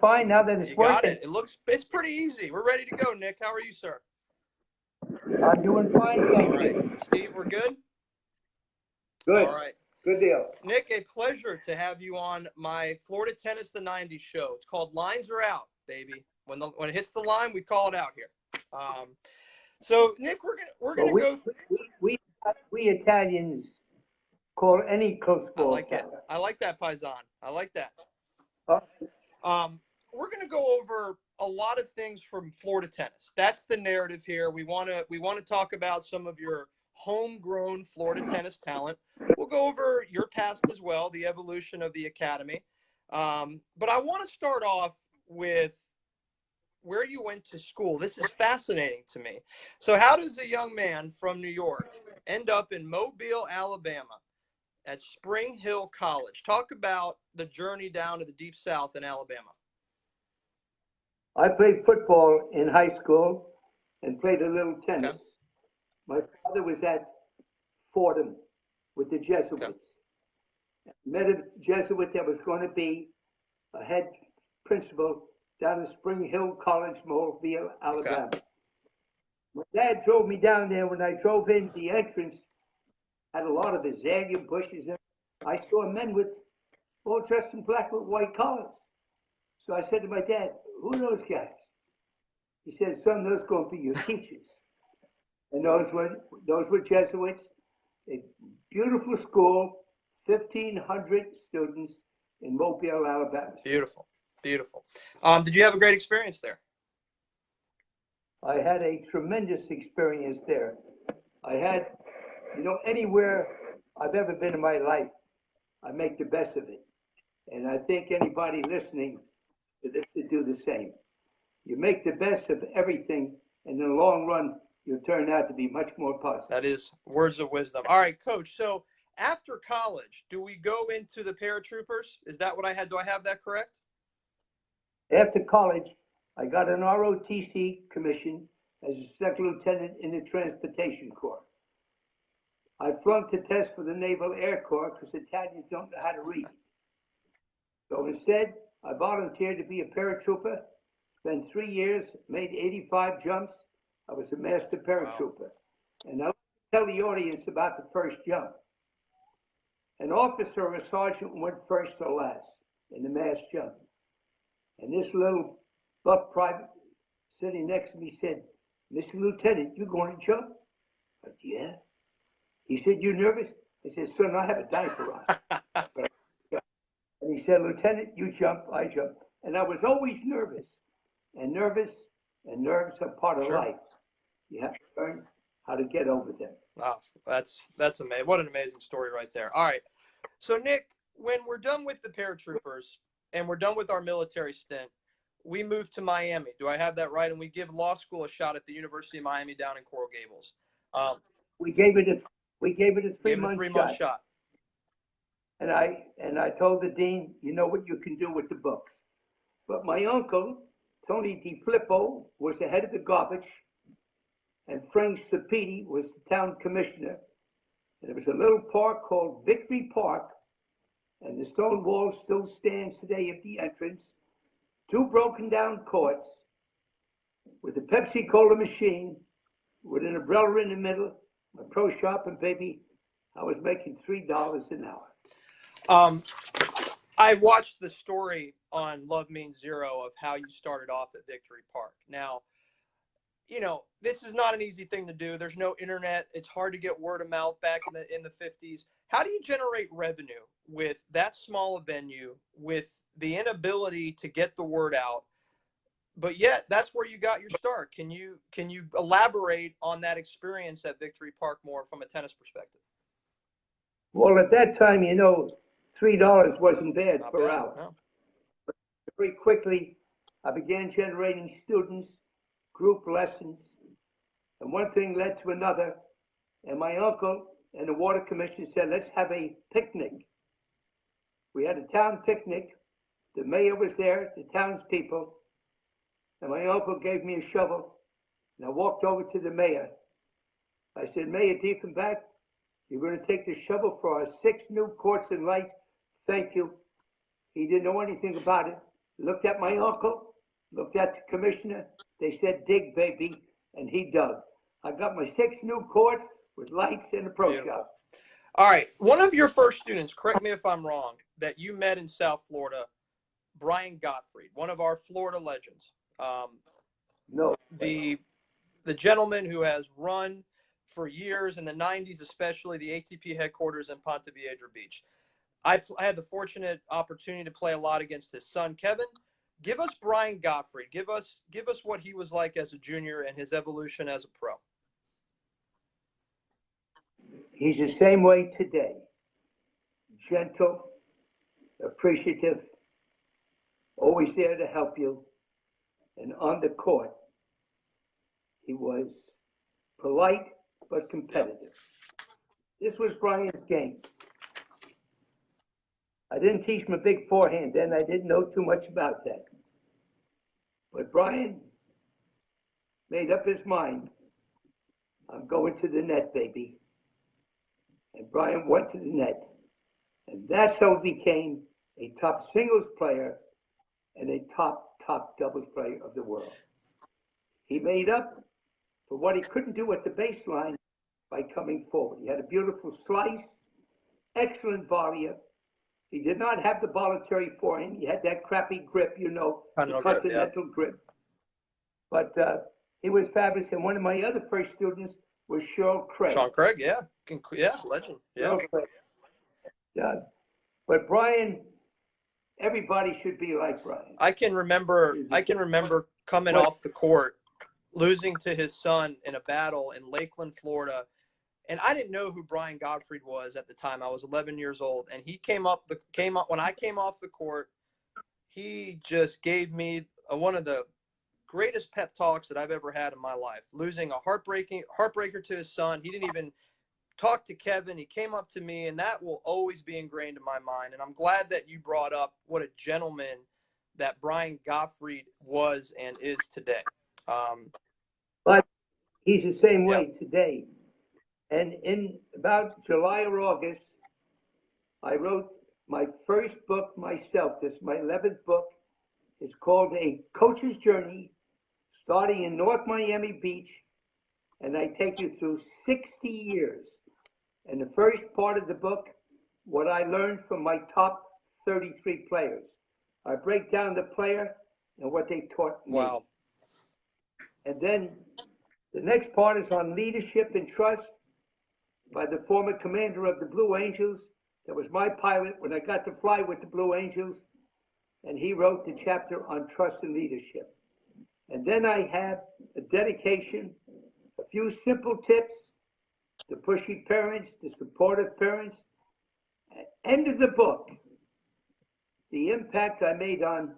fine now that it's You working. got it. It's pretty easy. We're ready to go, Nick. How are you, sir? I'm doing fine, thank All right. you. Steve, we're good? Good. All right. Good deal. Nick, a pleasure to have you on my Florida Tennis the 90s show. It's called Lines Are Out, baby. When it hits the line, we call it out here. So, Nick, we're gonna go. We Italians call any close ball. I like it. I like that, Paisan. I like that. We're going to go over a lot of things from Florida tennis. That's the narrative here. We want to talk about some of your homegrown Florida tennis talent. We'll go over your past as well, the evolution of the academy. But I want to start off with where you went to school. This is fascinating to me. So how does a young man from New York end up in Mobile, Alabama at Spring Hill College? Talk about the journey down to the Deep South in Alabama. I played football in high school and played a little tennis. Okay. My father was at Fordham with the Jesuits. Okay. Met a Jesuit that was going to be a head principal down at Spring Hill College, Mobile, Alabama. Okay. My dad drove me down there. When I drove in, the entrance had a lot of azalea bushes. I saw men all dressed in black with white collars. So I said to my dad, "Who are those guys?" He said, "Son, those are going to be your teachers." And those were Jesuits. A beautiful school, 1,500 students in Mobile, Alabama. Beautiful, beautiful. Did you have a great experience there? I had a tremendous experience there. I had, anywhere I've ever been in my life, I make the best of it. And I think anybody listening to do the same. You make the best of everything, and in the long run, you'll turn out to be much more positive. That is words of wisdom. All right, Coach. So after college, do we go into the paratroopers? Is that what I had? Do I have that correct? After college, I got an ROTC commission as a second lieutenant in the Transportation Corps. I flunked the test for the Naval Air Corps because Italians don't know how to read. So instead, I volunteered to be a paratrooper, spent 3 years, made 85 jumps. I was a master paratrooper. Wow. And I'll tell the audience about the first jump. An officer or a sergeant went first or last in the mass jump. And this little buff private sitting next to me said, "Mr. Lieutenant, you going to jump?" I said, "Yeah." He said, "You nervous?" I said, "Son, I have a diaper on." And he said, "Lieutenant, you jump, I jump." And I was always nervous. And nerves are part of life. You have to learn how to get over them. Wow, that's amazing. What an amazing story right there. All right. So, Nick, when we're done with the paratroopers and we're done with our military stint, we move to Miami. Do I have that right? And we give law school a shot at the University of Miami down in Coral Gables. We gave it a 3-month shot. And I told the dean, "You know what you can do with the books." But my uncle, Tony DiFlippo, was the head of the garbage, and Frank Sapiti was the town commissioner. And there was a little park called Victory Park, and the stone wall still stands today at the entrance. 2 broken down courts with a Pepsi Cola machine with an umbrella in the middle, my pro shop, and baby, I was making $3 an hour. I watched the story on Love Means Zero of how you started off at Victory Park. Now, this is not an easy thing to do. There's no internet. It's hard to get word of mouth back in the 50s. How do you generate revenue with that small a venue, with the inability to get the word out? But yet, that's where you got your start. Can you elaborate on that experience at Victory Park more from a tennis perspective? Well, at that time, $3 wasn't bad per hour. No. But very quickly, I began generating students, group lessons, and one thing led to another. And my uncle and the water commission said, "Let's have a picnic." We had a town picnic. The mayor was there, the townspeople, and my uncle gave me a shovel. And I walked over to the mayor. I said, "Mayor Diefenbach, you're going to take the shovel for our 6 new courts and lights. Thank you." He didn't know anything about it. looked at my uncle, looked at the commissioner. They said, dig, baby, and he dug. I got my 6 new courts with lights and a pro Beautiful. shop. All right. One of your first students, correct me if I'm wrong, that you met in South Florida, Brian Gottfried, one of our Florida legends. No. The gentleman who has run for years in the 90s, especially the ATP headquarters in Ponte Vedra Beach. I had the fortunate opportunity to play a lot against his son, Kevin. Give us Brian Gottfried. Give us what he was like as a junior and his evolution as a pro. He's the same way today. Gentle, appreciative, always there to help you. And on the court, he was polite but competitive. This was Brian's game. I didn't teach him a big forehand then. I didn't know too much about that. But Brian made up his mind. I'm going to the net, baby. And Brian went to the net. And that's how he became a top singles player and a top doubles player of the world. He made up for what he couldn't do at the baseline by coming forward. He had a beautiful slice, excellent volley. He did not have the Bollettieri forehand. He had that crappy grip, the continental grip. But he was fabulous. And one of my other first students was Sean Craig. Sean Craig, yeah, legend, yeah. But Brian, everybody should be like Brian. I can remember coming off the court, losing to his son in a battle in Lakeland, Florida. And I didn't know who Brian Gottfried was at the time. I was 11 years old, and he came up when I came off the court. He just gave me one of the greatest pep talks that I've ever had in my life. Losing a heartbreaker to his son. He didn't even talk to Kevin. He came up to me, and that will always be ingrained in my mind. And I'm glad that you brought up what a gentleman that Brian Gottfried was and is today. But he's the same way today. And in about July or August, I wrote my first book myself. This is my 11th book. It's called A Coach's Journey, starting in North Miami Beach. And I take you through 60 years. And the first part of the book, what I learned from my top 33 players. I break down the player and what they taught me. Wow. And then the next part is on leadership and trust, by the former commander of the Blue Angels. That was my pilot when I got to fly with the Blue Angels. And he wrote the chapter on trust and leadership. And then I have a dedication, a few simple tips, the pushy parents, the supportive parents. At the end of the book, the impact I made on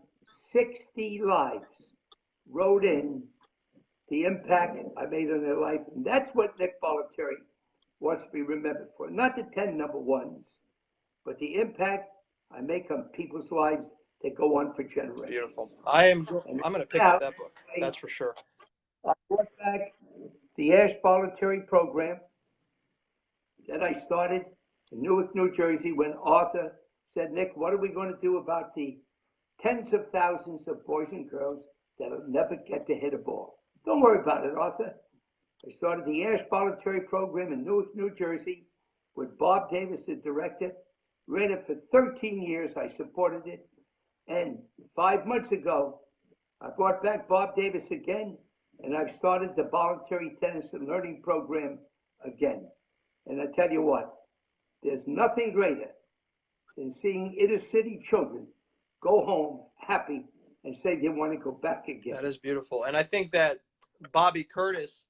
60 lives wrote in the impact I made on their life. And that's what Nick Bollettieri wants to be remembered for. Not the 10 number ones, but the impact I make on people's lives that go on for generations. Beautiful. I'm going to pick up that book. That's for sure. I brought back the Ash Bollettieri program that I started in Newark, New Jersey, when Arthur said, Nick, what are we going to do about the tens of thousands of boys and girls that'll never get to hit a ball? Don't worry about it, Arthur. I started the Ash Bollettieri program in Newark, New Jersey, with Bob Davis, the director. Ran it for 13 years. I supported it. And 5 months ago, I brought back Bob Davis again, and I've started the Bollettieri Tennis and Learning Program again. And I tell you what, there's nothing greater than seeing inner city children go home happy and say they want to go back again. That is beautiful. And I think that Bobby Curtis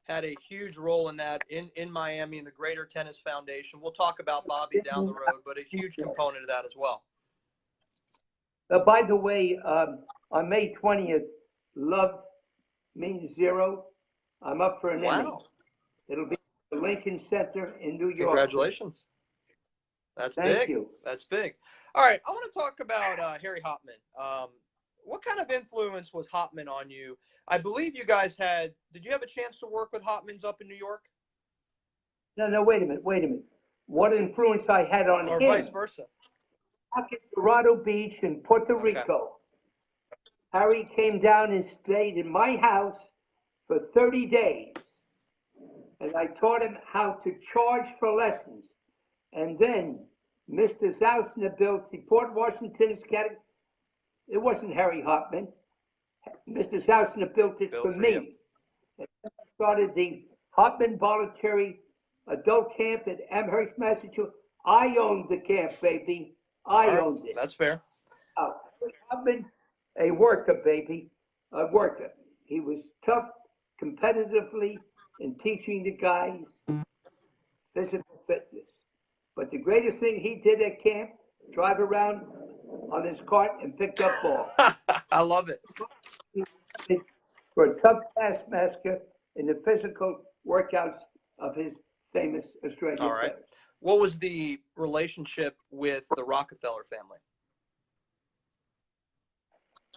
had a huge role in that in Miami and the Greater Tennis Foundation. We'll talk about Bobby down the road, but a huge component of that as well. By the way, on May 20th, Love Means Zero. I'm up for an Emmy. It'll be at the Lincoln Center in New York. Congratulations. That's big. Thank you. That's big. All right, I want to talk about Harry Hopman. What kind of influence was Hopman on you? I believe you guys did you have a chance to work with Hopmans up in New York? No, wait a minute. What influence I had on him? Or vice versa? Back at Dorado Beach in Puerto Rico, Harry came down and stayed in my house for 30 days. And I taught him how to charge for lessons. And then Mr. Zausner built the Port Washington Academy. It wasn't Harry Hopman. Mr. Zausner built it for me. And I started the Hopman Bollettieri Adult Camp at Amherst, Massachusetts. I owned the camp, baby. I owned it. That's fair. Hopman, a worker, baby, a worker. He was tough competitively in teaching the guys physical fitness. But the greatest thing he did at camp, drive around on his cart and picked up balls. I love it. For a tough taskmaster in the physical workouts of his famous Australian All right. players. What was the relationship with the Rockefeller family?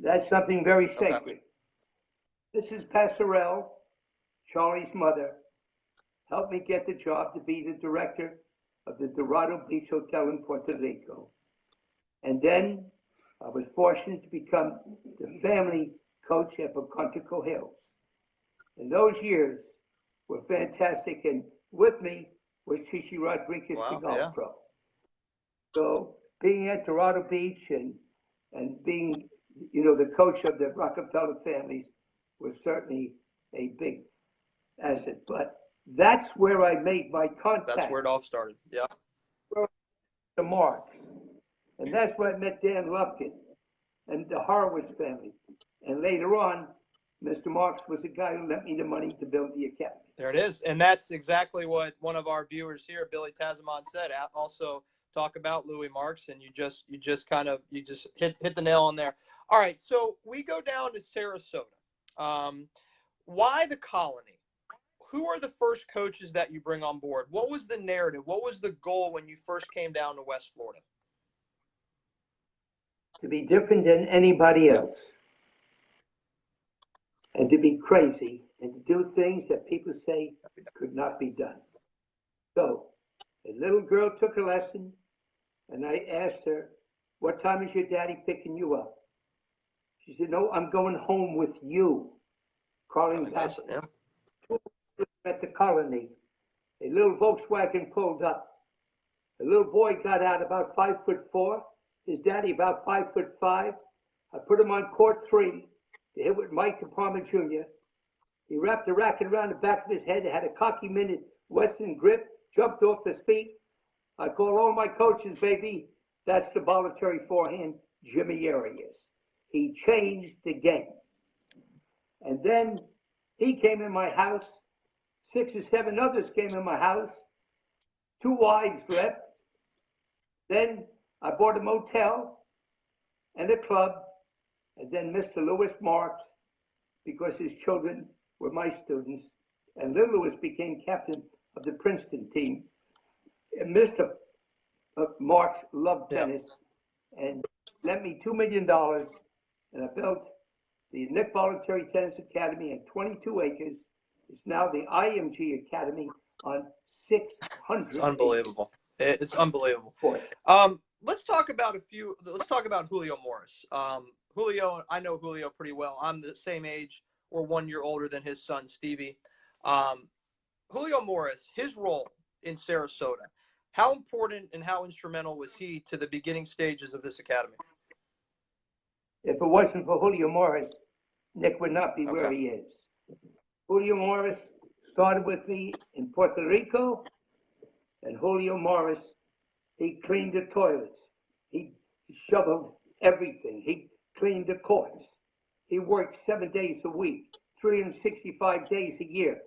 That's something very sacred. Okay. Mrs. Passarell, Charlie's mother, helped me get the job to be the director of the Dorado Beach Hotel in Puerto Rico. And then I was fortunate to become the family coach at Pocontico Hills. And those years were fantastic. And with me was Chichi Rodriguez, the golf pro. So being at Dorado Beach and being, the coach of the Rockefeller families was certainly a big asset. But that's where I made my contact. That's where it all started. Yeah. The Marks. And that's where I met Dan Lufkin and the Horowitz family. And later on, Mr. Marks was the guy who lent me the money to build the academy. There it is. And that's exactly what one of our viewers here, Billy Tazamon, said. Also talk about Louis Marks, and you just hit the nail on there. All right, so we go down to Sarasota. Why the Colony? Who are the first coaches that you bring on board? What was the narrative? What was the goal when you first came down to West Florida? To be different than anybody else. And to be crazy and to do things that people say could not be done. So a little girl took a lesson, and I asked her, "What time is your daddy picking you up?" She said, "No, I'm going home with you." Calling back at the Colony. A little Volkswagen pulled up. A little boy got out about 5'4". His daddy about 5'5". I put him on court 3 to hit with Mike DePalma Jr. He wrapped a racket around the back of his head, had a cocky minute Western grip, jumped off his feet. I call all my coaches, baby. That's the Bollettieri forehand, Jimmy Arias. He changed the game. And then he came in my house. 6 or 7 others came in my house. 2 wives left. Then I bought a motel and a club. And then Mr. Louis Marks, because his children were my students. And little Louis became captain of the Princeton team. And Mr. Marks loved tennis and lent me $2 million. And I built the Nick Bollettieri Tennis Academy on 22 acres. It's now the IMG Academy on 600 It's unbelievable. It's unbelievable. Let's talk about Julio Morris. Julio, I know Julio pretty well. I'm the same age or 1 year older than his son, Stevie. Julio Morris, his role in Sarasota, how important and how instrumental was he to the beginning stages of this academy? If it wasn't for Julio Morris, Nick would not be where he is. Julio Morris started with me in Puerto Rico, and Julio Morris, he cleaned the toilets. He shoveled everything. He cleaned the courts. He worked 7 days a week, 365 days a year.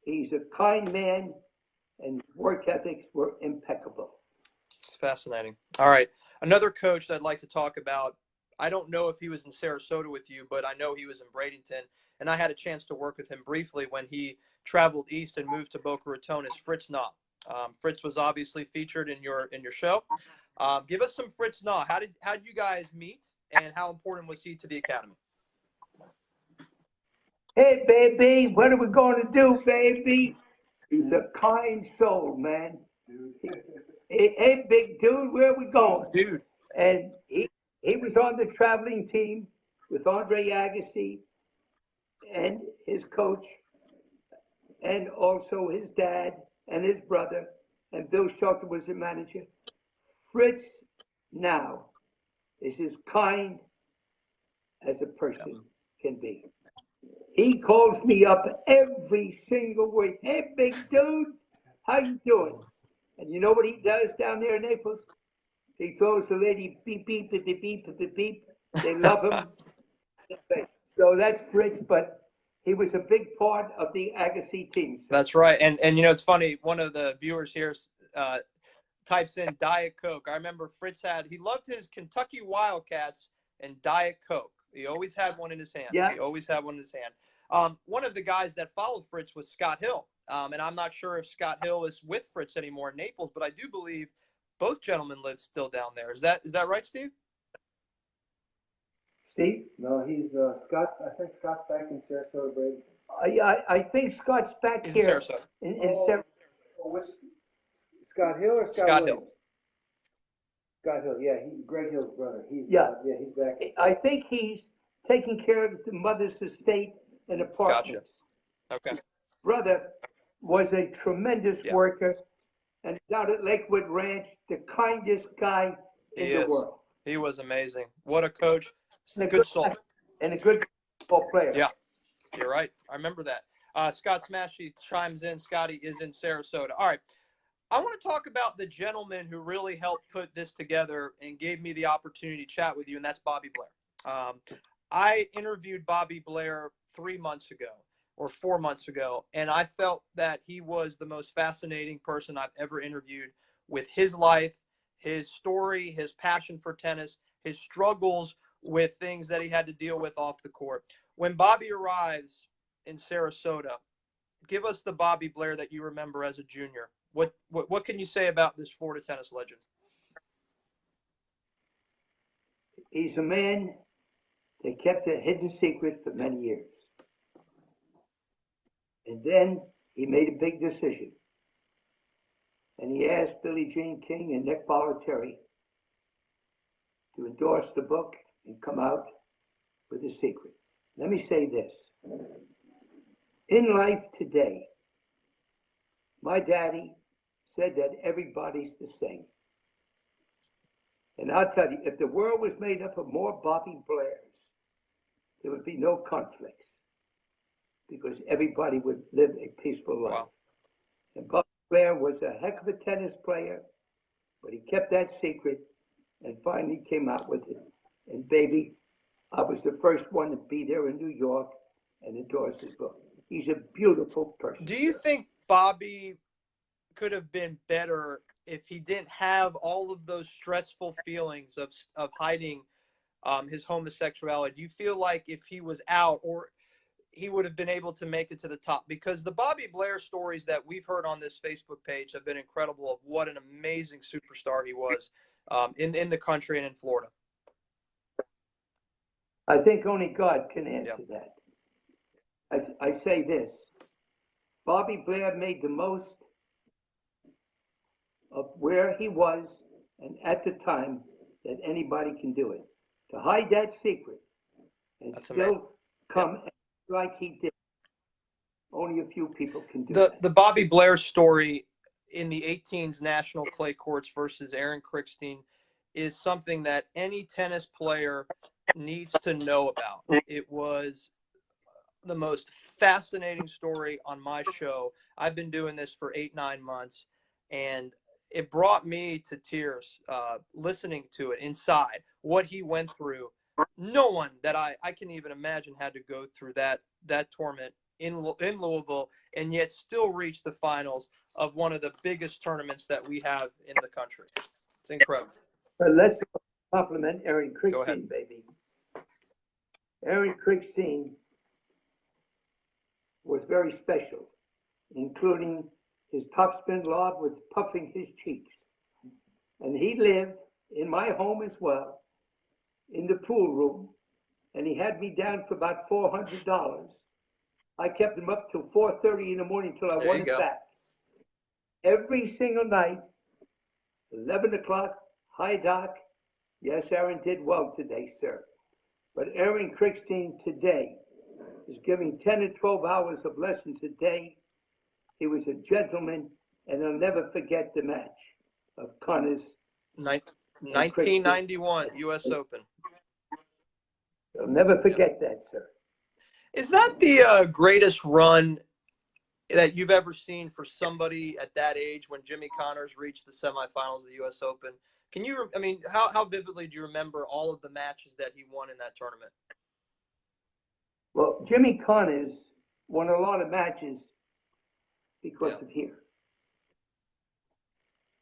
He's a kind man, and his work ethics were impeccable. It's fascinating. All right. Another coach that I'd like to talk about, I don't know if he was in Sarasota with you, but I know he was in Bradenton, and I had a chance to work with him briefly when he traveled east and moved to Boca Raton, is Fritz Nah. Fritz was obviously featured in your show. Give us some Fritz Nah. How did you guys meet, and how important was he to the academy? Hey, baby, what are we going to do, baby? He's a kind soul, man. Hey, big dude, where are we going? Dude. And he was on the traveling team with Andre Agassi and his coach, and also his dad and his brother, and Bill Shelton was the manager. Fritz now is as kind as a person can be. He calls me up every single week. Hey, big dude, how you doing? And you know what he does down there in Naples? He throws the lady beep, beep, beep, beep, beep, beep, beep. They love him. So that's Fritz, but he was a big part of the Agassi team. So. That's right. And you know, it's funny. One of the viewers here types in Diet Coke. I remember Fritz he loved his Kentucky Wildcats and Diet Coke. He always had one in his hand. Yeah. He always had one in his hand. One of the guys that followed Fritz was Scott Hill. And I'm not sure if Scott Hill is with Fritz anymore in Naples, but I do believe both gentlemen live still down there. Is that right, Steve? Steve? No, he's Scott. I think Scott's back in Sarasota, Brady. I think Scott's back He's here. in Sarasota. Which Scott Hill or Scott Williams? Hill. Scott Hill, yeah, he's Greg Hill's brother. He's Yeah. He's back. I think he's taking care of the mother's estate and apartments. Gotcha. Okay. Brother was a tremendous worker, and out at Lakewood Ranch, the kindest guy in the world. He was amazing. What a coach. And Good soul. And a good football player. Yeah, you're right. I remember that. Scott Smashy chimes in. Scotty is in Sarasota. All right. I want to talk about the gentleman who really helped put this together and gave me the opportunity to chat with you, and that's Bobby Blair. I interviewed Bobby Blair 3 months ago or 4 months ago, and I felt that he was the most fascinating person I've ever interviewed with his life, his story, his passion for tennis, his struggles with things that he had to deal with off the court. When Bobby arrives in Sarasota, give us the Bobby Blair that you remember as a junior. What can you say about this Florida tennis legend? He's a man that kept a hidden secret for many years. And then he made a big decision. And he asked Billie Jean King and Nick Bollettieri to endorse the book and come out with a secret. Let me say this. In life today, my daddy said that everybody's the same. And I'll tell you, if the world was made up of more Bobby Blairs, there would be no conflicts because everybody would live a peaceful life. Wow. And Bobby Blair was a heck of a tennis player, but he kept that secret and finally came out with it. And baby, I was the first one to be there in New York and endorse his book. He's a beautiful person. Do you think Bobby could have been better if he didn't have all of those stressful feelings of hiding his homosexuality? Do you feel like if he was out, or he would have been able to make it to the top? Because the Bobby Blair stories that we've heard on this Facebook page have been incredible of what an amazing superstar he was in the country and in Florida. I think only God can answer that. I say this. Bobby Blair made the most of where he was and at the time that anybody can do it. To hide that secret and That's still amazing. come like he did, only a few people can do that. The Bobby Blair story in the 18s national clay courts versus Aaron Krickstein is something that any tennis player needs to know about. It was the most fascinating story on my show. I've been doing this for 8-9 months, and it brought me to tears listening to it inside, what he went through. No one that I can even imagine had to go through that torment in Louisville and yet still reach the finals of one of the biggest tournaments that we have in the country. It's incredible. But let's compliment Aaron Go ahead. Krickstein, baby. Aaron Krickstein was very special, including his topspin lob was puffing his cheeks. And he lived in my home as well, in the pool room, and he had me down for about $400. I kept him up till 4:30 in the morning till I won it back. Every single night, 11 o'clock, hi, Doc. Yes, Aaron did well today, sir. But Aaron Crickstein today is giving 10 to 12 hours of lessons a day. He was a gentleman, and I'll never forget the match of Connors. 1991 U.S. Open. I'll never forget that, sir. Is that the greatest run that you've ever seen for somebody at that age when Jimmy Connors reached the semifinals of the U.S. Open? Can you, I mean, how vividly do you remember all of the matches that he won in that tournament? Well, Jimmy Connors won a lot of matches because of here.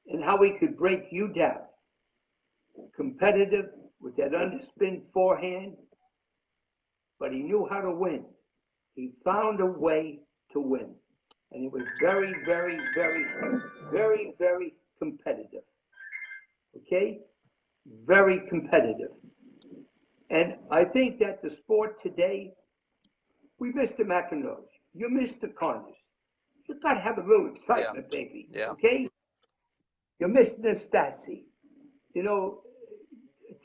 And how he could break you down. Competitive with that underspin forehand, but he knew how to win. He found a way to win. And he was very, very, very, very, very competitive. Okay? Very competitive. And I think that the sport today, we missed the McEnroes. You missed the Connors. You got to have a little excitement, baby. Yeah. Okay? You missed Nastasi. You know,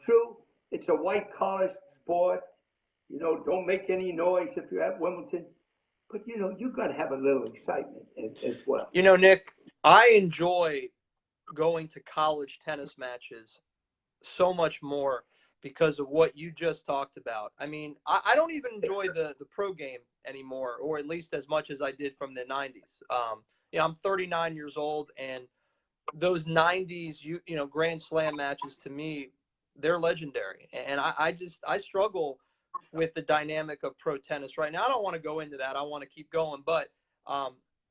true, it's a white-collar sport. You know, don't make any noise if you're at Wimbledon. But, you know, you got to have a little excitement as well. You know, Nick, I enjoy going to college tennis matches so much more because of what you just talked about. I mean, I don't even enjoy the pro game anymore, or at least as much as I did from the 90s. You know, I'm 39 years old, and those 90s, you know, Grand Slam matches, to me, they're legendary. And I struggle with the dynamic of pro tennis right now. I don't want to go into that. I want to keep going. But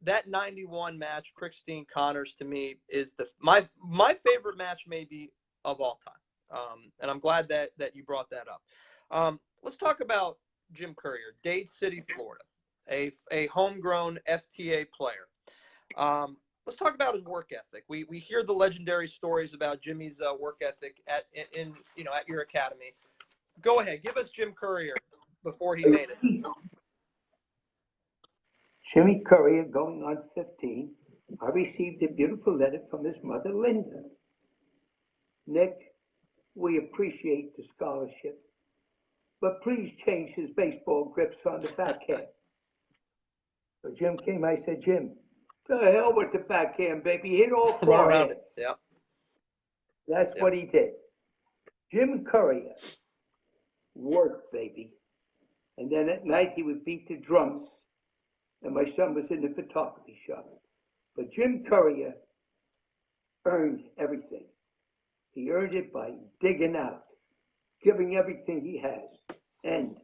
that 91 match, Crickstein Connors, to me, is my favorite match maybe of all time. And I'm glad that you brought that up. Let's talk about Jim Courier, Dade City, Florida, a homegrown FTA player. Let's talk about his work ethic. We hear the legendary stories about Jimmy's work ethic at your academy. Go ahead, give us Jim Courier before he made it. Jimmy Courier, going on 15, I received a beautiful letter from his mother, Linda. Nick, we appreciate the scholarship, but please change his baseball grips on the backhand. So Jim came, I said, Jim, to hell with the backhand, baby. Hit all four hands. Yeah. That's what he did. Jim Courier worked, baby. And then at night he would beat the drums, and my son was in the photography shop. But Jim Courier earned everything. He earned it by digging out, giving everything he has. And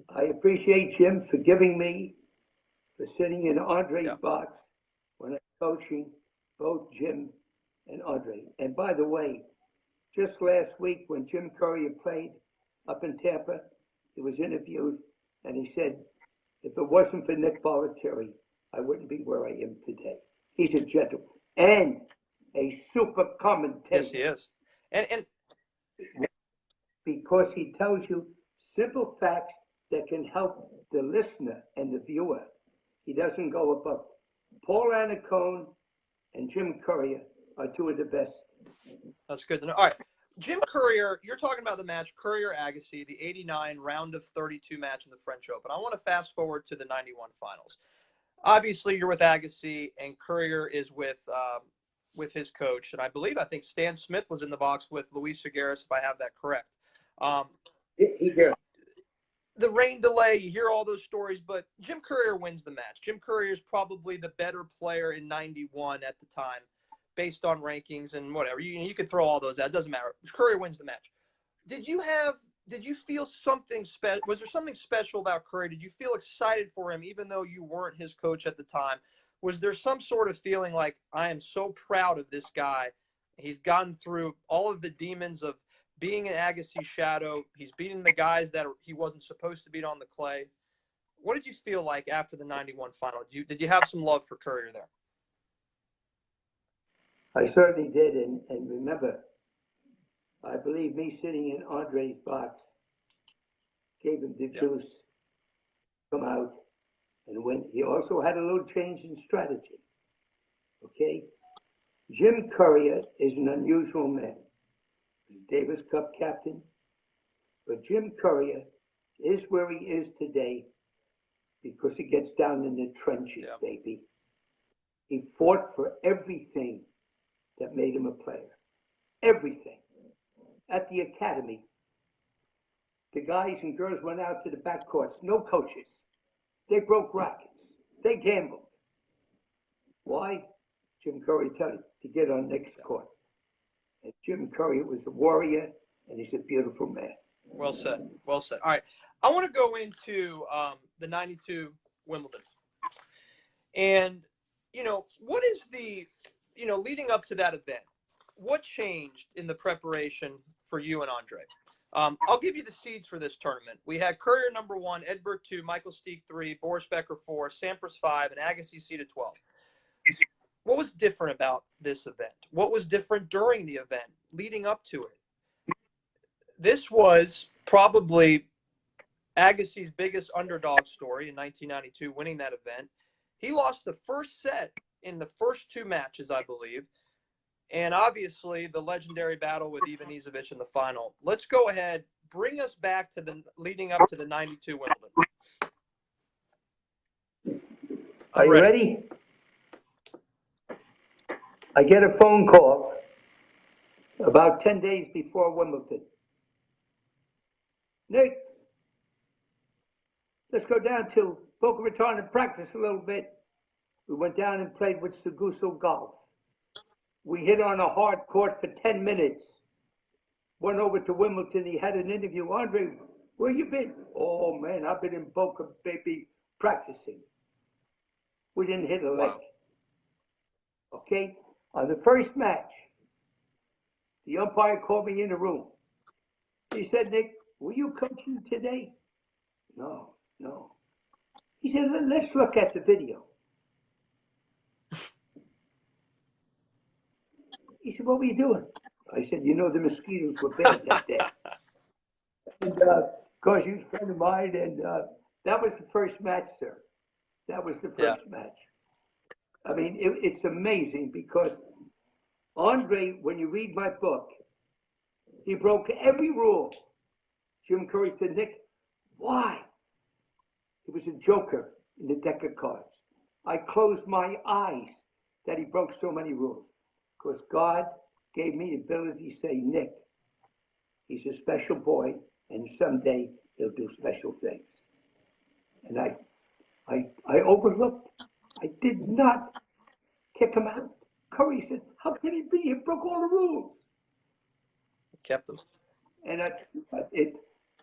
I appreciate Jim for giving me, for sitting in Andre's box when I'm coaching both Jim and Andre. And by the way, just last week when Jim Courier played up in Tampa, he was interviewed, and he said, if it wasn't for Nick Bollettieri, I wouldn't be where I am today. He's a gentleman and a super commentator. Yes, he is. And because he tells you simple facts that can help the listener and the viewer. He doesn't go above. Paul Annacone and Jim Courier are two of the best. That's good to know. All right. Jim Courier, you're talking about the match Courier-Agassi, the 89 round of 32 match in the French Open. I want to fast forward to the 91 finals. Obviously, you're with Agassi, and Courier is with his coach. And I think Stan Smith was in the box with Luis Figueres, if I have that correct. He did. The rain delay, you hear all those stories, but Jim Courier wins the match. Jim Courier is probably the better player in 91 at the time, based on rankings and whatever. You could throw all those out. It doesn't matter. Courier wins the match. Did you feel something special? Was there something special about Courier? Did you feel excited for him, even though you weren't his coach at the time? Was there some sort of feeling like, I am so proud of this guy. He's gone through all of the demons of being an Agassi shadow. He's beating the guys that he wasn't supposed to beat on the clay. What did you feel like after the 91 final? Did you have some love for Courier there? I certainly did, and remember, I believe me sitting in Andre's box gave him the juice, come out, and win. He also had a little change in strategy. Okay? Jim Courier is an unusual man. He's Davis Cup captain. But Jim Courier is where he is today because he gets down in the trenches, Yeah. baby. He fought for everything that made him a player. Everything. At the academy, the guys and girls went out to the back courts, no coaches. They broke rackets. They gambled. Why? Jim Courier tell you, to get on Nick's court. And Jim Courier was a warrior, and he's a beautiful man. Well said. Well said. All right. I want to go into the 92 Wimbledon. And, what is the, leading up to that event, what changed in the preparation for you and Andre? I'll give you the seeds for this tournament. We had Courier number 1, Edberg 2, Michael Stieck 3, Boris Becker 4, Sampras 5, and Agassi seeded 12. What was different about this event? What was different during the event, leading up to it? This was probably Agassi's biggest underdog story in 1992, winning that event. He lost the first set in the first 2 matches, I believe. And obviously the legendary battle with Ivan Izovich in the final. Let's go ahead, bring us back to the leading up to the 92 Wimbledon. Are you ready? I get a phone call about 10 days before Wimbledon. Nick, let's go down to Boca Raton and practice a little bit. We went down and played with Seguso Golf. We hit on a hard court for 10 minutes. Went over to Wimbledon. He had an interview. Andre, where you been? Oh, man, I've been in Boca, baby, practicing. We didn't hit a leg. Wow. Okay? On the first match, the umpire called me in the room. He said, Nick, were you coaching today? No. He said, let's look at the video. He said, what were you doing? I said, the mosquitoes were bad that day. And of course, he was a friend of mine, and that was the first match, sir. That was the first match. I mean, it's amazing because Andre, when you read my book, he broke every rule. Jim Courier said, Nick, why? He was a joker in the deck of cards. I closed my eyes that he broke so many rules because God gave me the ability to say, Nick, he's a special boy, and someday he'll do special things. And I overlooked. I did not kick him out. Courier said, how can he be? He broke all the rules. Kept them. And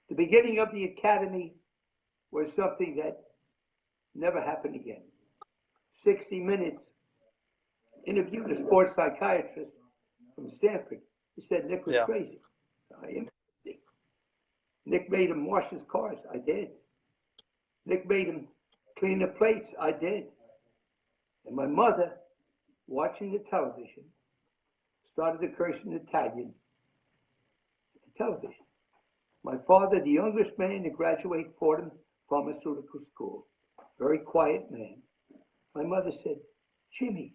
the beginning of the academy was something that never happened again. 60 Minutes interviewed a sports psychiatrist from Stanford. He said Nick was crazy. I am crazy. Nick made him wash his cars. I did. Nick made him clean the plates. I did. And my mother, watching the television, started to curse in Italian. Television. My father, the youngest man to graduate Fordham Pharmaceutical School, very quiet man. My mother said, Jimmy,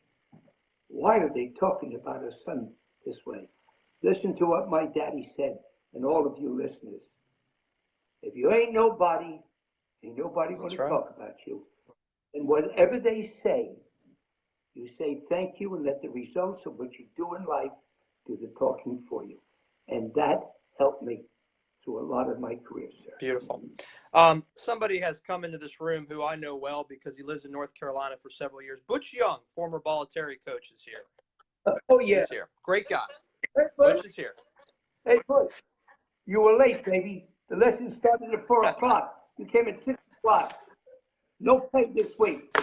why are they talking about our son this way? Listen to what my daddy said, and all of you listeners. If you ain't nobody going to talk about you. And whatever they say, you say thank you and let the results of what you do in life do the talking for you. And that helped me through a lot of my career, sir. Beautiful. Somebody has come into this room who I know well because he lives in North Carolina for several years. Butch Young, former Bollettieri coach, is here. Oh, yeah. He's here. Great guy. Hey, Butch is here. Hey, Butch. You were late, baby. The lesson started at 4 o'clock. You came at 6 o'clock. No play this week.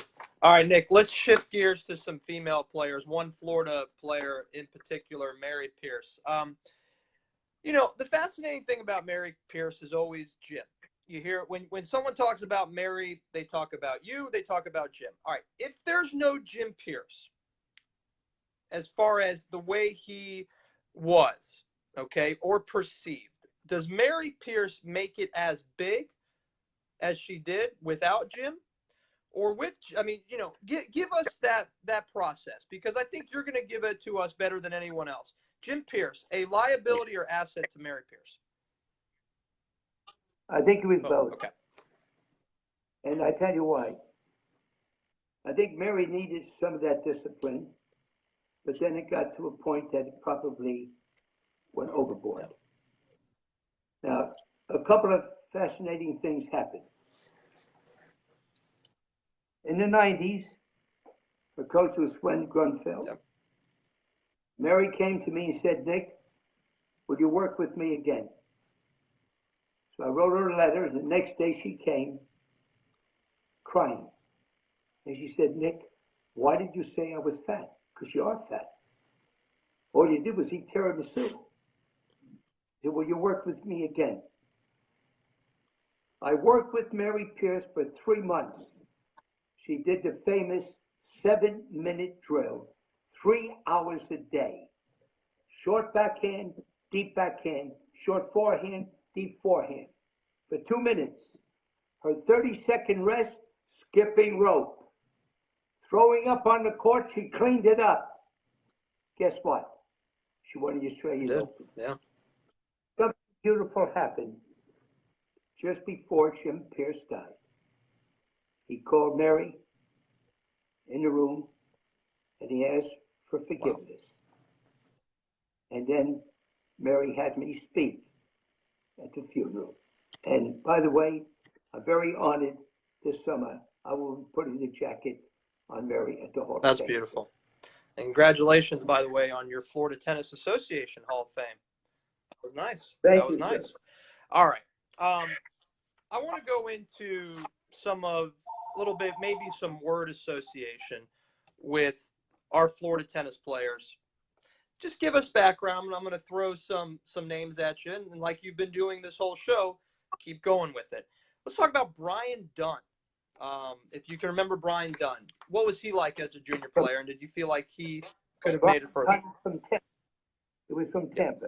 All right, Nick, let's shift gears to some female players. One Florida player in particular, Mary Pierce. The fascinating thing about Mary Pierce is always Jim. You hear when someone talks about Mary, they talk about you, they talk about Jim. All right, if there's no Jim Pierce, as far as the way he was, okay, or perceived, does Mary Pierce make it as big as she did without Jim? Or with, give us that process, because I think you're going to give it to us better than anyone else. Jim Pierce, a liability or asset to Mary Pierce? I think it was Oh, both. okay. And I tell you why. I think Mary needed some of that discipline, but then it got to a point that it probably went overboard. Yeah. Now, a couple of fascinating things happened. In the 90s, her coach was Sven Grunfeld. Yep. Mary came to me and said, Nick, would you work with me again? So I wrote her a letter, and the next day she came crying. And she said, Nick, why did you say I was fat? Because you are fat. All you did was eat tiramisu. I said, will you work with me again? I worked with Mary Pierce for 3 months. She did the famous 7-minute drill, 3 hours a day. Short backhand, deep backhand, short forehand, deep forehand. For 2 minutes. Her 30-second rest, skipping rope. Throwing up on the court, she cleaned it up. Guess what? She won the Australian Open. Yeah. Something beautiful happened just before Jim Pierce died. He called Mary in the room and he asked for forgiveness. Wow. And then Mary had me speak at the funeral. And by the way, I'm very honored this summer. I will be putting the jacket on Mary at the Hall of Fame. That's beautiful. And congratulations, by the way, on your Florida Tennis Association Hall of Fame. That was nice. Thank you, nice. Sir. All right. I want to go into a little bit, maybe some word association with our Florida tennis players. Just give us background, and I'm going to throw some names at you. And like you've been doing this whole show, keep going with it. Let's talk about Brian Dunn. If you can remember Brian Dunn, what was he like as a junior player, and did you feel like he could have made it further? It was from Tampa.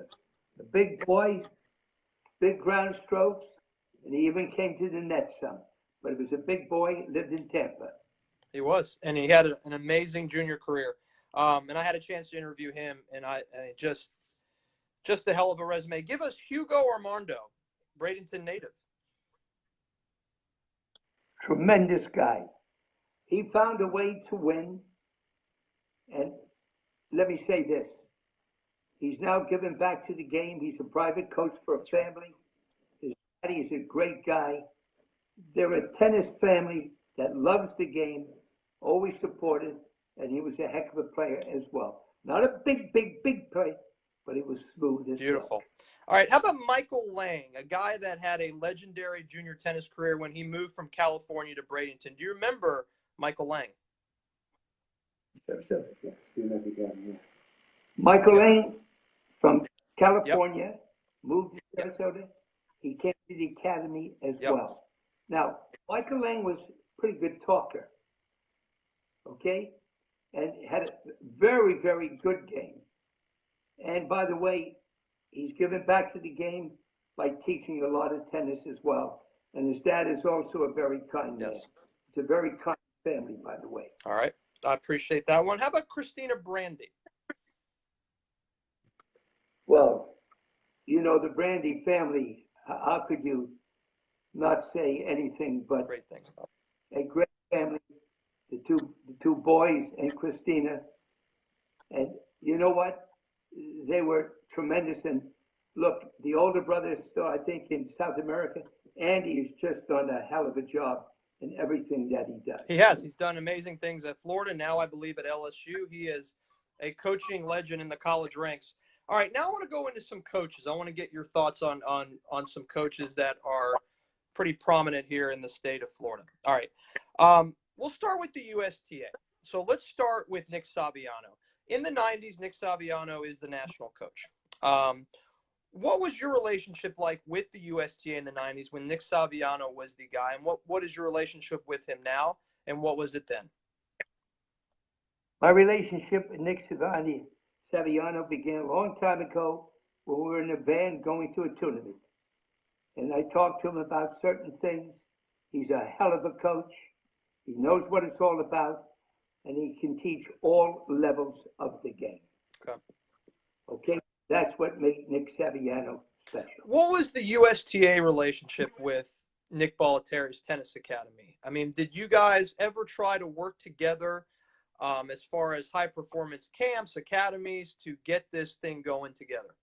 A big boy, big ground strokes, and he even came to the net some. But it was a big boy, lived in Tampa. He was, and he had an amazing junior career. And I had a chance to interview him, and I just a hell of a resume. Give us Hugo Armando, Bradenton native. Tremendous guy. He found a way to win. And let me say this. He's now given back to the game. He's a private coach for a family. His daddy is a great guy. They're a tennis family that loves the game, always supported, and he was a heck of a player as well. Not a big play, but it was smooth as Beautiful. well. All right, how about Michael Lang, a guy that had a legendary junior tennis career when he moved from California to Bradenton? Do you remember Michael Lang? Michael Lang from California, moved to Minnesota. He came to the academy as well. Now, Michael Lang was a pretty good talker, okay? And had a very, very good game. And by the way, he's given back to the game by teaching a lot of tennis as well. And his dad is also a very kind man. It's a very kind family, by the way. All right. I appreciate that one. How about Christina Brandy? Well, you know, the Brandy family, how could you not say anything but great things about a great family, the two boys and Christina. And you know what? They were tremendous. And look, the older brother is still, I think, in South America. Andy has just done a hell of a job in everything that he does. He has. He's done amazing things at Florida. Now I believe at LSU. He is a coaching legend in the college ranks. All right, now I want to go into some coaches. I want to get your thoughts on some coaches that are pretty prominent here in the state of Florida. All right. We'll start with the USTA. So let's start with Nick Saviano. In the 90s, Nick Saviano is the national coach. What was your relationship like with the USTA in the 90s when Nick Saviano was the guy? And what is your relationship with him now? And what was it then? My relationship with Nick Saviano began a long time ago when we were in a band going to a tournament. And I talked to him about certain things. He's a hell of a coach. He knows what it's all about. And he can teach all levels of the game. Okay. Okay? That's what made Nick Saviano special. What was the USTA relationship with Nick Bollettieri's tennis academy? I mean, did you guys ever try to work together as far as high performance camps, academies to get this thing going together?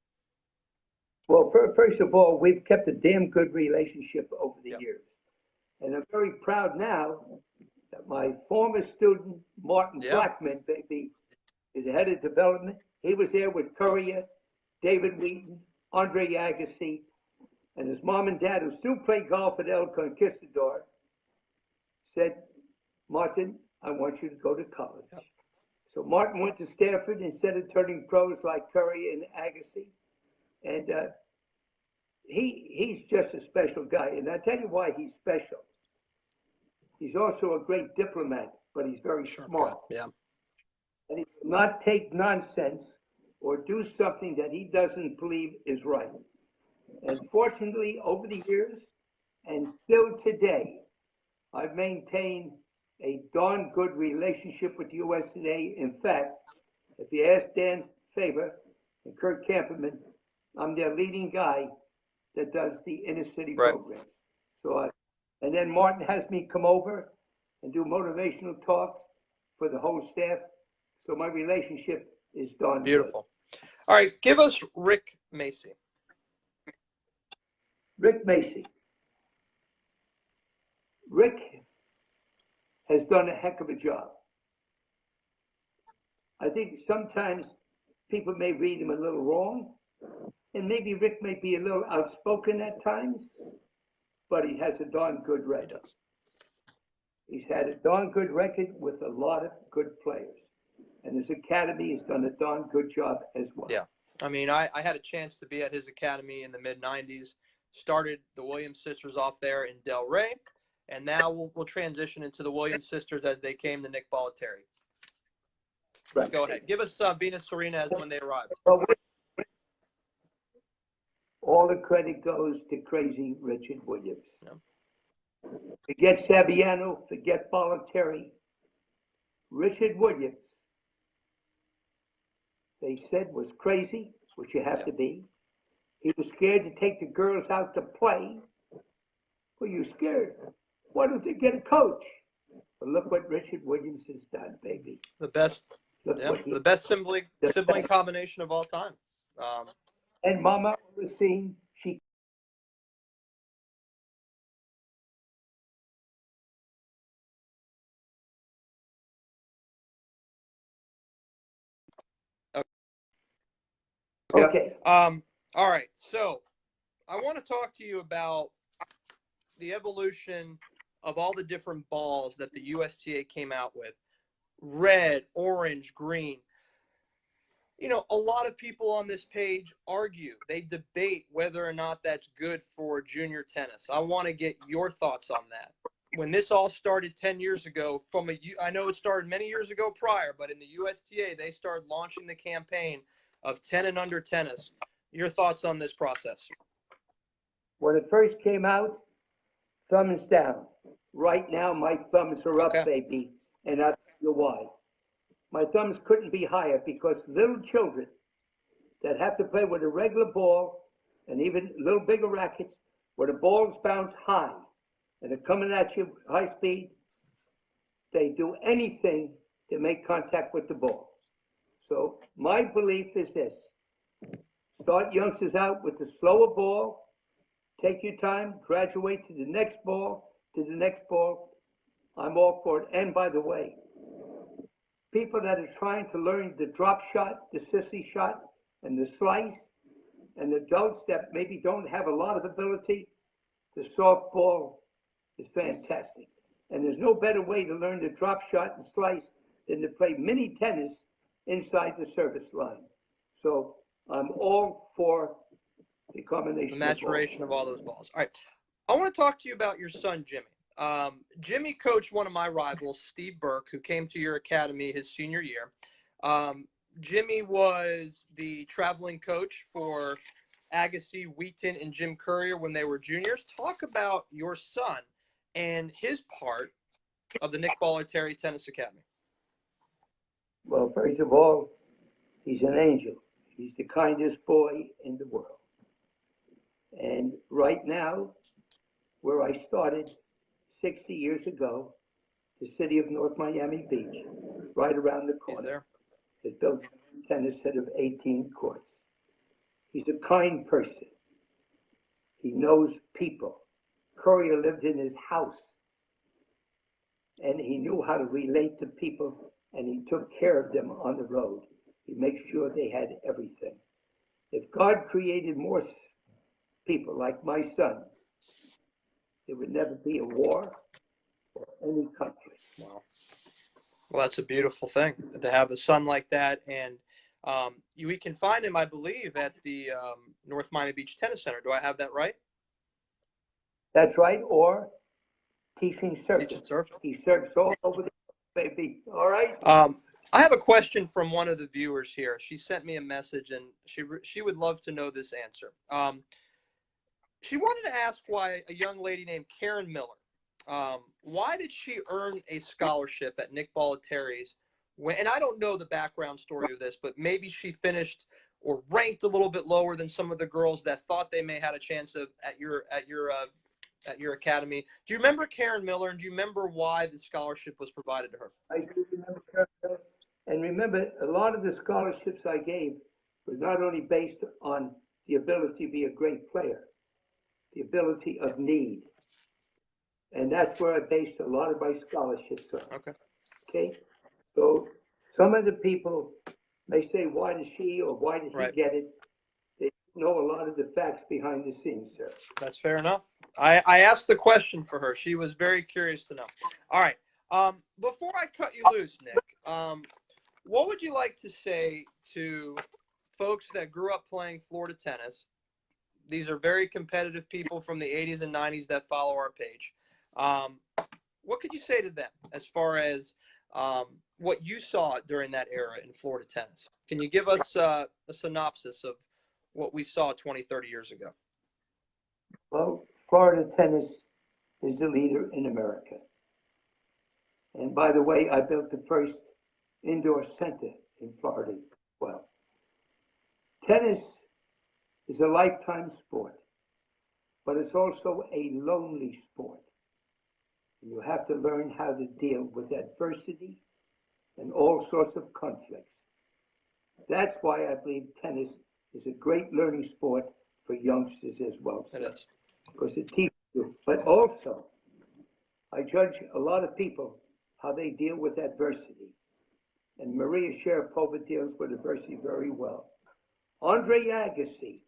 Well, first of all, we've kept a damn good relationship over the years. And I'm very proud now that my former student, Martin Blackman, baby, is the head of development. He was there with Courier, David Wheaton, Andre Agassi, and his mom and dad, who still play golf at El Conquistador, said, Martin, I want you to go to college. Yep. So Martin went to Stanford instead of turning pros like Courier and Agassi. And he's just a special guy. And I'll tell you why he's special. He's also a great diplomat, but he's very smart. Yeah. And he will not take nonsense or do something that he doesn't believe is right. And fortunately, over the years, and still today, I've maintained a darn good relationship with the USDA. In fact, if you ask Dan Faber and Kurt Camperman, I'm their leading guy that does the inner city programs. So and then Martin has me come over and do motivational talks for the whole staff. So my relationship is darn beautiful. Good. All right, give us Rick Macy. Rick Macy. Rick has done a heck of a job. I think sometimes people may read him a little wrong, and maybe Rick may be a little outspoken at times, but he has a darn good record. He's had a darn good record with a lot of good players. And his academy has done a darn good job as well. Yeah. I mean, I had a chance to be at his academy in the mid-'90s, started the Williams sisters off there in Delray, and now we'll transition into the Williams sisters as they came to Nick Bollettieri. Right. Go ahead. Give us Venus Serena as when they arrived. All the credit goes to crazy Richard Williams. Yeah. Forget Saviano, forget Bollettieri. Richard Williams, they said was crazy, which you have to be. He was scared to take the girls out to play. Well, you're scared. Why don't they get a coach? But look what Richard Williams has done, baby. The best, the best sibling combination of all time. And Mama was seeing she. Okay. All right. So I want to talk to you about the evolution of all the different balls that the USTA came out with. Red, orange, green. You know, a lot of people on this page argue. They debate whether or not that's good for junior tennis. I want to get your thoughts on that. When this all started 10 years ago, I know it started many years ago prior, but in the USTA, they started launching the campaign of 10 and under tennis. Your thoughts on this process? When it first came out, thumbs down. Right now, my thumbs are up, baby, and I'll tell you why. My thumbs couldn't be higher because little children that have to play with a regular ball and even little bigger rackets where the balls bounce high and they're coming at you high speed, they do anything to make contact with the ball. So my belief is this. Start youngsters out with the slower ball, take your time, graduate to the next ball, to the next ball. I'm all for it. And by the way, people that are trying to learn the drop shot, the sissy shot, and the slice, and adults that maybe don't have a lot of ability, the softball is fantastic. And there's no better way to learn the drop shot and slice than to play mini tennis inside the service line. So I'm all for the combination. The maturation of all those balls. All right. I want to talk to you about your son, Jimmy. Jimmy coached one of my rivals, Steve Burke, who came to your academy his senior year. Jimmy was the traveling coach for Agassi, Wheaton, and Jim Courier when they were juniors. Talk about your son and his part of the Nick Bollettieri Tennis Academy. Well, first of all, he's an angel. He's the kindest boy in the world. And right now, where I started 60 years ago, the city of North Miami Beach, right around the He's corner, there. has built a tennis set of 18 courts. He's a kind person. He knows people. Courier lived in his house, and he knew how to relate to people, and he took care of them on the road. He makes sure they had everything. If God created more people like my son, there would never be a war or any conflict. Wow. Well, that's a beautiful thing to have a son like that. And we can find him, I believe, at the North Miami Beach Tennis Center. Do I have that right? That's right, or teaching surfing. Teaching surfing. He surfs all over the baby. All right? I have a question from one of the viewers here. She sent me a message, and she would love to know this answer. She wanted to ask why a young lady named Karen Miller, why did she earn a scholarship at Nick Bollettieri's? And I don't know the background story of this, but maybe she finished or ranked a little bit lower than some of the girls that thought they may had a chance of at your academy. Do you remember Karen Miller, and do you remember why the scholarship was provided to her? I do remember Karen Miller. And remember, a lot of the scholarships I gave was not only based on the ability to be a great player, the ability of need. And that's where I based a lot of my scholarships on. Okay? So some of the people may say, why does she or why did he get it? They know a lot of the facts behind the scenes, sir. That's fair enough. I asked the question for her. She was very curious to know. All right. Before I cut you loose, Nick, what would you like to say to folks that grew up playing Florida tennis? These are very competitive people from the 80s and 90s that follow our page. What could you say to them as far as what you saw during that era in Florida tennis? Can you give us a synopsis of what we saw 20, 30 years ago? Well, Florida tennis is the leader in America. And by the way, I built the first indoor center in Florida as well. Tennis is a lifetime sport, but it's also a lonely sport. And you have to learn how to deal with adversity and all sorts of conflicts. That's why I believe tennis is a great learning sport for youngsters as well, sir. It is. Because it teaches you. But also, I judge a lot of people how they deal with adversity. And Maria Sharapova deals with adversity very well. Andre Agassi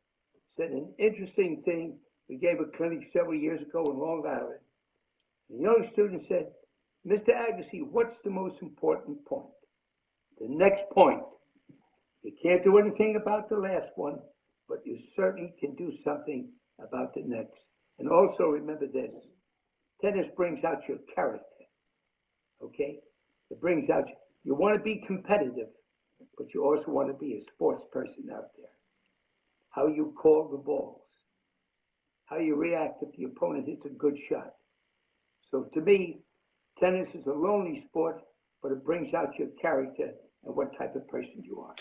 said an interesting thing. We gave a clinic several years ago in Long Island. The young student said, Mr. Agassi, what's the most important point? The next point. You can't do anything about the last one, but you certainly can do something about the next. And also remember this, tennis brings out your character, okay? It brings out, you want to be competitive, but you also want to be a sports person out there. How you call the balls, how you react if the opponent hits a good shot. So to me, tennis is a lonely sport, but it brings out your character and what type of person you are.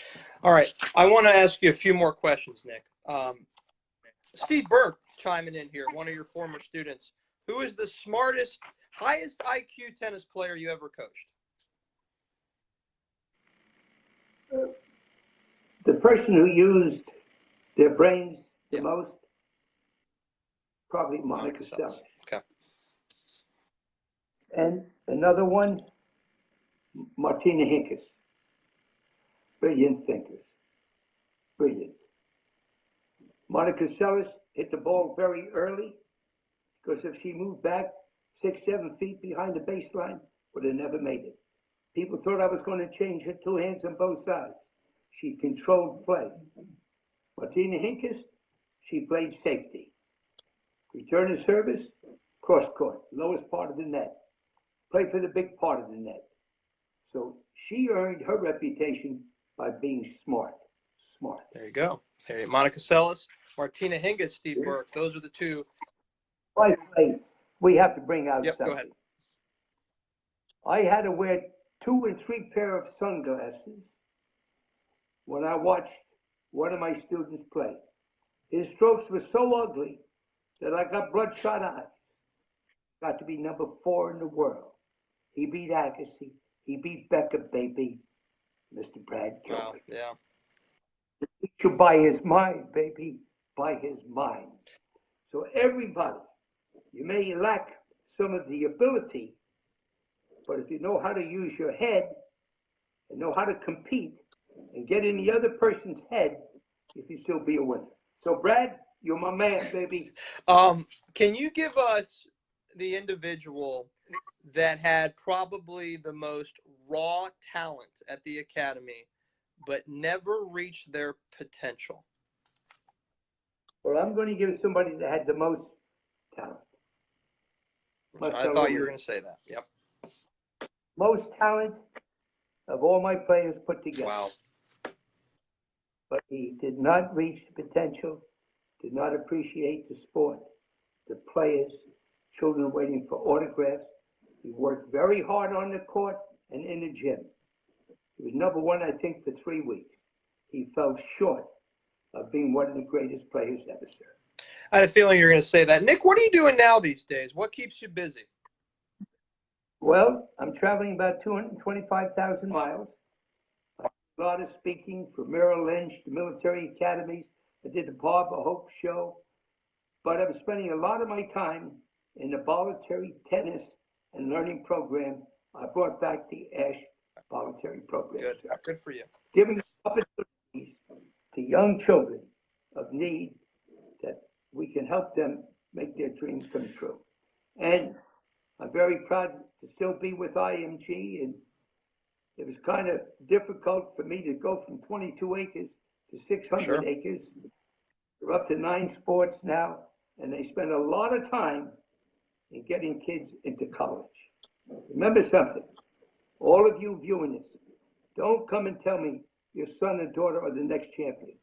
All right. I want to ask you a few more questions, Nick. Steve Burke chiming in here, one of your former students. Who is the smartest, highest IQ tennis player you ever coached? The person who used their brains the most, probably Monica Seles. Okay. And another one, Martina Hingis. Brilliant thinkers. Brilliant. Monica Seles hit the ball very early because if she moved back 6, 7 feet behind the baseline, would have never made it. People thought I was going to change her 2 hands on both sides. She controlled play. Martina Hingis, she played safety. Return of service, cross court, lowest part of the net. Play for the big part of the net. So she earned her reputation by being smart. Smart. There you go. Hey, Monica Seles, Martina Hingis, Steve Burke. Those are the two. By the way, we have to bring out something. Go ahead. I had to wear 2 and 3 pair of sunglasses when I watched one of my students play. His strokes were so ugly that I got bloodshot eyes. Got to be number 4 in the world. He beat Agassi. He beat Becker, baby. Mr. Brad Wow. Gilbert. Yeah. He should buy his mind, baby. Buy his mind. So everybody, you may lack some of the ability, but if you know how to use your head and know how to compete and get in the other person's head, you can still be a winner. So Brad, you're my man, baby. Can you give us the individual that had probably the most raw talent at the academy, but never reached their potential? Well, I'm going to give somebody that had the most talent. I thought you were going to say that. Yep. Most talent of all my players put together. Wow. But he did not reach the potential, did not appreciate the sport, the players, children waiting for autographs. He worked very hard on the court and in the gym. He was number 1, I think, for 3 weeks. He fell short of being one of the greatest players ever served. I had a feeling you were going to say that. Nick, what are you doing now these days? What keeps you busy? Well, I'm traveling about 225,000 miles. I do a lot of speaking for Merrill Lynch, the military academies. I did the Barber Hope show. But I'm spending a lot of my time in the voluntary tennis and learning program. I brought back the Ash voluntary program. Good. Good for you. Giving opportunities to young children of need that we can help them make their dreams come true. And I'm very proud to still be with IMG, and it was kind of difficult for me to go from 22 acres to 600 acres. We're up to 9 sports now, and they spend a lot of time in getting kids into college. Remember something, all of you viewing this, don't come and tell me your son and daughter are the next champion.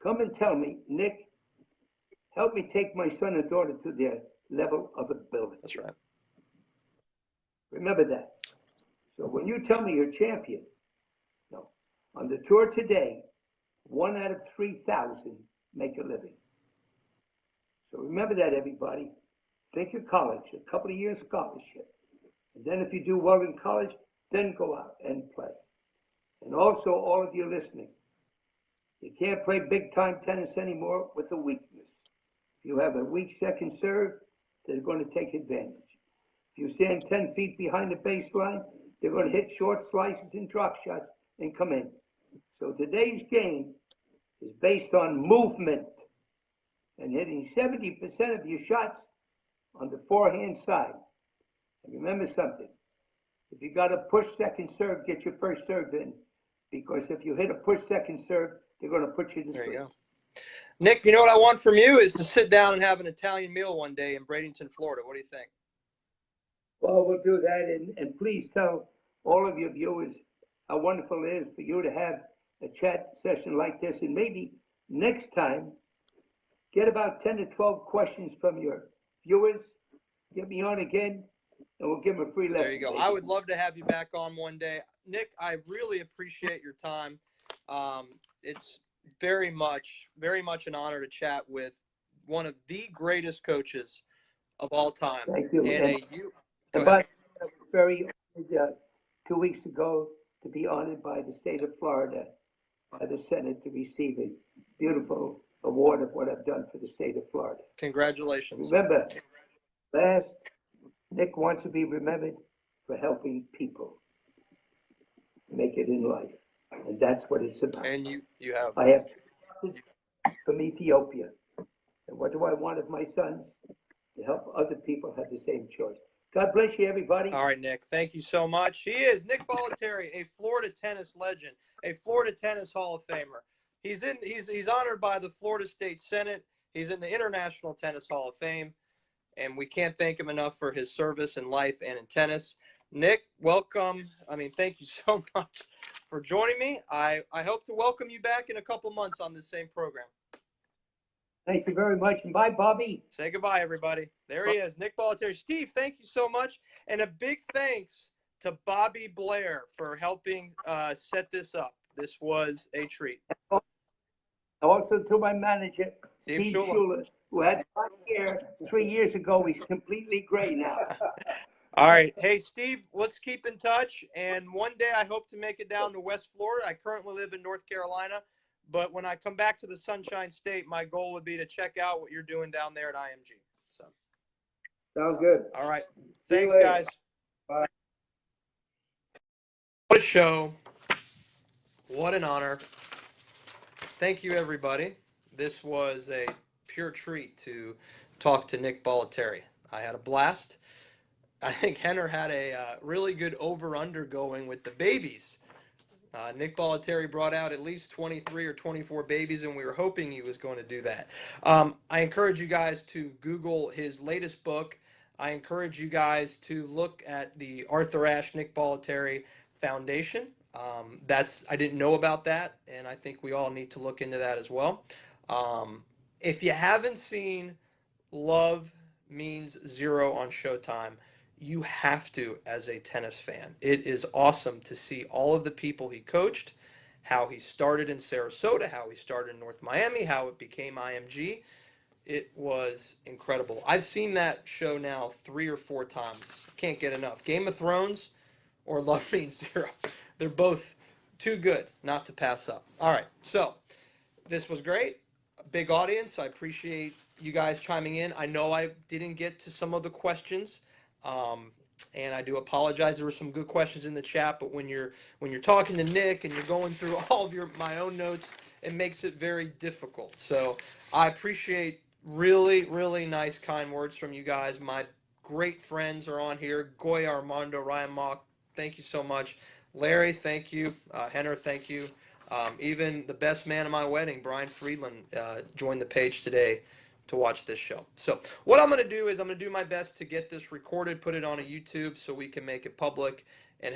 Come and tell me, Nick, help me take my son and daughter to their level of ability. That's right. Remember that. So when you tell me you're champion, no, on the tour today, 1 out of 3,000 make a living. So remember that, everybody. Think of college, a couple of years scholarship. And then if you do well in college, then go out and play. And also, all of you listening, you can't play big-time tennis anymore with a weakness. If you have a weak second serve, they're going to take advantage. If you stand 10 feet behind the baseline, they're going to hit short slices and drop shots and come in. So today's game is based on movement and hitting 70% of your shots on the forehand side. And remember something, if you got a push second serve, get your first serve in, because if you hit a push second serve, they're going to put you to sleep. There you go. Nick, you know what I want from you is to sit down and have an Italian meal one day in Bradenton, Florida. What do you think? Well, we'll do that, and please tell all of your viewers how wonderful it is for you to have a chat session like this, and maybe next time, get about 10 to 12 questions from your viewers, get me on again, and we'll give them a free lesson. There you go. I would love to have you back on one day. Nick, I really appreciate your time. It's very much an honor to chat with one of the greatest coaches of all time. Thank you. Go but ahead. I was very honored 2 weeks ago to be honored by the state of Florida, by the Senate, to receive a beautiful award of what I've done for the state of Florida. Congratulations. Remember, last, Nick wants to be remembered for helping people make it in life. And that's what it's about. And you have. I have kids from Ethiopia. And what do I want of my sons? To help other people have the same choice. God bless you, everybody. All right, Nick. Thank you so much. He is Nick Bollettieri, a Florida tennis legend, a Florida Tennis Hall of Famer. He's honored by the Florida State Senate. He's in the International Tennis Hall of Fame, and we can't thank him enough for his service in life and in tennis. Nick, welcome. Thank you so much for joining me. I hope to welcome you back in a couple months on this same program. Thank you very much. And bye, Bobby. Say goodbye, everybody. There he is, Nick Bollettieri. Steve, thank you so much. And a big thanks to Bobby Blair for helping set this up. This was a treat. Also to my manager, Steve Steve Shula. Schuler, who had black hair 3 years ago. He's completely gray now. All right. Hey, Steve, let's keep in touch. And one day I hope to make it down to West Florida. I currently live in North Carolina. But when I come back to the Sunshine State, my goal would be to check out what you're doing down there at IMG. So, Sounds good. all right. See you Thanks, later. guys. Bye. What a show. What an honor. Thank you, everybody. This was a pure treat to talk to Nick Bollettieri. I had a blast. I think Henner had a really good over-under going with the babies. Nick Bollettieri brought out at least 23 or 24 babies, and we were hoping he was going to do that. I encourage you guys to Google his latest book. I encourage you guys to look at the Arthur Ashe Nick Bollettieri Foundation. I didn't know about that, and I think we all need to look into that as well. If you haven't seen Love Means Zero on Showtime, you have to as a tennis fan. It is awesome to see all of the people he coached, how he started in Sarasota, how he started in North Miami, how it became IMG. It was incredible. I've seen that show now 3 or 4 times. Can't get enough. Game of Thrones or Love Means Zero. They're both too good not to pass up. All right, so this was great. A big audience. I appreciate you guys chiming in. I know I didn't get to some of the questions, and I do apologize. There were some good questions in the chat, but when you're talking to Nick and you're going through all of my own notes, it makes it very difficult. So I appreciate really, really nice, kind words from you guys. My great friends are on here. Goya Armando, Ryan Mock, thank you so much. Larry, thank you. Henner, thank you. Even the best man at my wedding, Brian Friedland, joined the page today to watch this show. So what I'm going to do is I'm going to do my best to get this recorded, put it on a YouTube so we can make it public and have